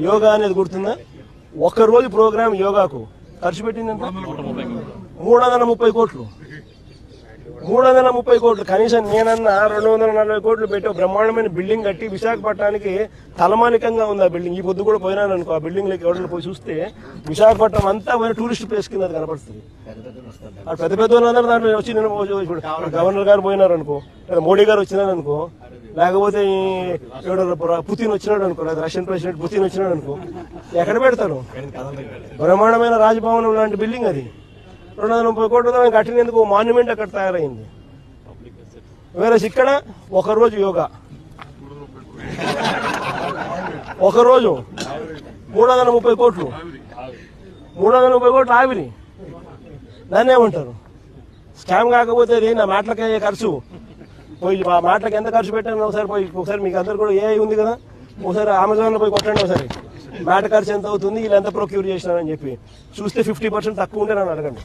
యోగా అనేది గుర్తుందా? ఒక్కరోజు ప్రోగ్రామ్ యోగాకు ఖర్చు పెట్టింది 330 కోట్లు. 330 కోట్లు. కనీసం నేనన్నా 240 కోట్లు పెట్టి బ్రహ్మాండమైన బిల్డింగ్ కట్టి విశాఖపట్నానికి తలమానికంగా ఉంది ఆ బిల్డింగ్. ఈ పొద్దు కూడా పోయినాను అనుకో, ఆ బిల్డింగ్ లోకి ఎవరైనా పోయి చూస్తే విశాఖపట్నం అంతా పోయిన టూరిస్ట్ ప్లేస్ కింద కనపడుతుంది. పెద్ద పెద్ద వాళ్ళందరూ దాంట్లో వచ్చి నేను గవర్నర్ గారు పోయినారు అనుకో, లేదా మోడీ గారు వచ్చినారు అనుకో, లేకపోతే పుతిన్ వచ్చినాడు అనుకో, లేదా రష్యన్ ప్రెసిడెంట్ పుతిన్ వచ్చినాడు అనుకో, ఎక్కడ పెడతారు? బ్రహ్మాండమైన రాజభవనం లాంటి బిల్డింగ్ అది. 230 కోట్లతో కట్టినందుకు మాన్యుమెంట్ అక్కడ తయారైంది. వేరే ఇక్కడ ఒకరోజు యోగా, ఒకరోజు 330 కోట్లు. 330 కోట్లు ఆవిరి. దాన్ని ఏమంటారు? స్కామ్ కాకపోతే అది నా మాటలకే ఖర్చు. పోయి ఆ మాటలకు ఎంత ఖర్చు పెట్టాను ఒకసారి మీకు అందరు కూడా ఏఐ ఉంది కదా, ఒకసారి అమెజాన్లో పోయి కొట్టండి ఒకసారి మాట ఖర్చు ఎంత అవుతుంది, వీళ్ళు ఎంత ప్రొక్యూర్ చేసినారని చెప్పి చూస్తే 50% తక్కువ ఉంటే నన్ను అడగండి.